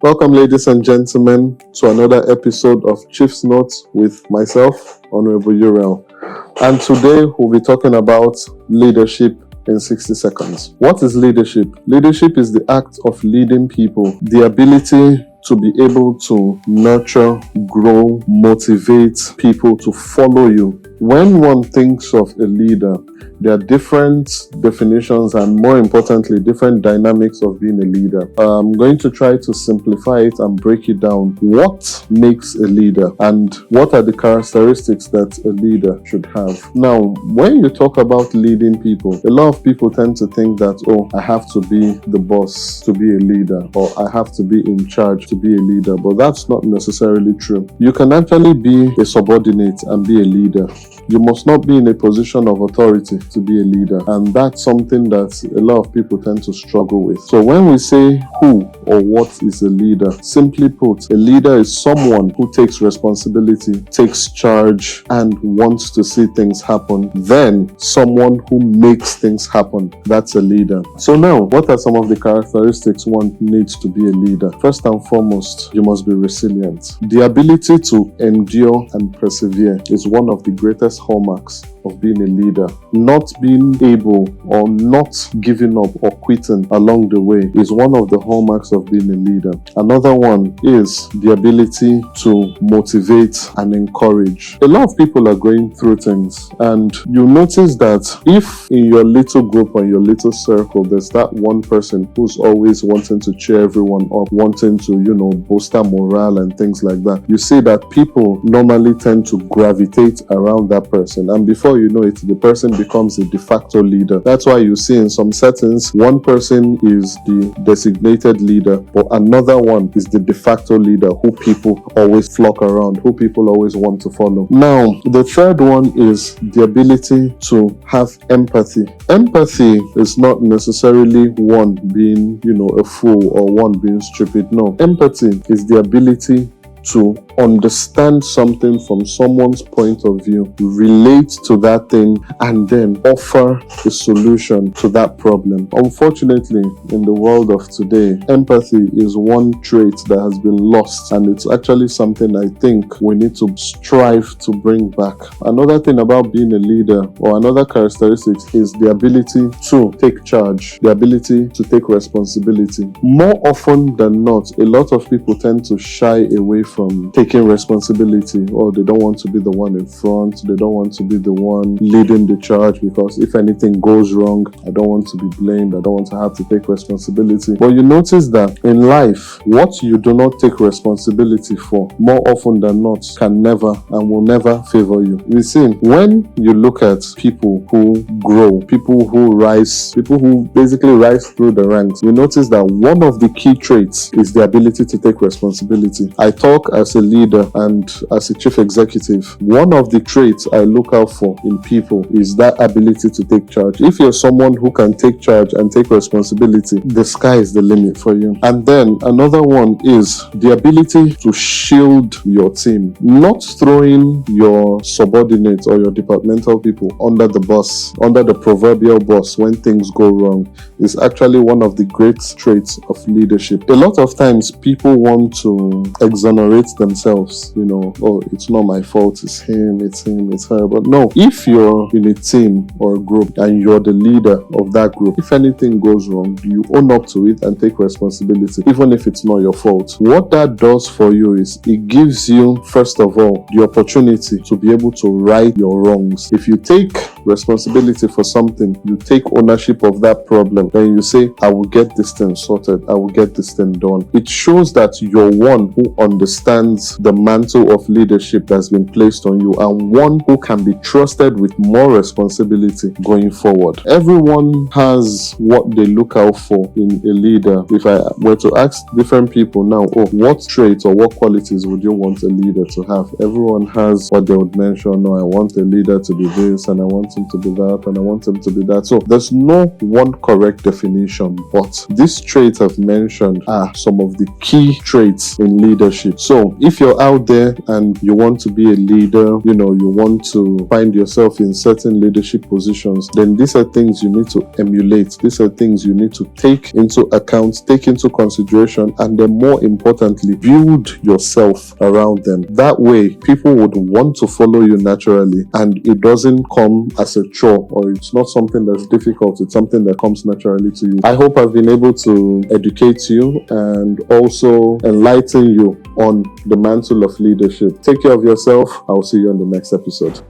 Welcome, ladies and gentlemen, to another episode of Chief's Notes with myself, Honorable Uriel. And today we'll be talking about leadership in 60 seconds. What is leadership? Leadership is the act of leading people, the ability to be able to nurture, grow, motivate people to follow you. When one thinks of a leader, there are different definitions and, more importantly, different dynamics of being a leader. I'm going to try to simplify it and break it down. What makes a leader and what are the characteristics that a leader should have? Now, when you talk about leading people, a lot of people tend to think that, I have to be the boss to be a leader, or I have to be in charge to be a leader, but that's not necessarily true. You can actually be a subordinate and be a leader. You must not be in a position of authority to be a leader, and that's something that a lot of people tend to struggle with. So when we say who or what is a leader, simply put, a leader is someone who takes responsibility, takes charge, and wants to see things happen. Then someone who makes things happen, that's a leader. So now, what are some of the characteristics one needs to be a leader? First and foremost, you must be resilient. The ability to endure and persevere is one of the greatest hallmarks of being a leader. Not being able or not giving up or quitting along the way is one of the hallmarks of being a leader. Another one is the ability to motivate and encourage. A lot of people are going through things, and you notice that if in your little group or your little circle there's that one person who's always wanting to cheer everyone up, wanting to, bolster morale and things like that, you see that people normally tend to gravitate around that person, and before you know it, the person becomes a de facto leader. That's why you see in some settings, one person is the designated leader, but another one is the de facto leader who people always flock around, who people always want to follow. Now, the third one is the ability to have empathy. Empathy is not necessarily one being, a fool or one being stupid. No, empathy is the ability to understand something from someone's point of view, relate to that thing, and then offer a solution to that problem. Unfortunately, in the world of today, empathy is one trait that has been lost, and it's actually something I think we need to strive to bring back. Another thing about being a leader, or another characteristic, is the ability to take charge, the ability to take responsibility. More often than not, a lot of people tend to shy away from taking responsibility, or they don't want to be the one in front, they don't want to be the one leading the charge, because if anything goes wrong, I don't want to be blamed, I don't want to have to take responsibility. But you notice that in life, what you do not take responsibility for, more often than not, can never and will never favor you. You see, when you look at people who grow, people who rise, people who basically rise through the ranks, you notice that one of the key traits is the ability to take responsibility. I talk as a leader and as a chief executive. One of the traits I look out for in people is that ability to take charge. If you're someone who can take charge and take responsibility, the sky is the limit for you. And then another one is the ability to shield your team, not throwing your subordinates or your departmental people under the bus, under the proverbial bus when things go wrong, is actually one of the great traits of leadership. A lot of times people want to exonerate themselves, it's not my fault, it's him, it's her. But no, if you're in a team or a group and you're the leader of that group, if anything goes wrong, you own up to it and take responsibility, even if it's not your fault. What that does for you is it gives you, first of all, the opportunity to be able to right your wrongs. If you take responsibility for something, you take ownership of that problem, then you say, I will get this thing sorted, I will get this thing done. It shows that you're one who understands the mantle of leadership that's been placed on you, and one who can be trusted with more responsibility going forward. Everyone has what they look out for in a leader. If I were to ask different people now, what traits or what qualities would you want a leader to have? Everyone has what they would mention. No, I want a leader to be this, and I want him to be that, and I want him to be that. So there's no one correct definition, but these traits I've mentioned are some of the key traits in leadership. So if you're out there and you want to be a leader, you want to find yourself in certain leadership positions, then these are things you need to emulate. These are things you need to take into account, take into consideration, and then more importantly, build yourself around them. That way, people would want to follow you naturally, and it doesn't come as a chore, or it's not something that's difficult. It's something that comes naturally to you. I hope I've been able to educate you and also enlighten you on the mantle of leadership. Take care of yourself. I'll see you on the next episode.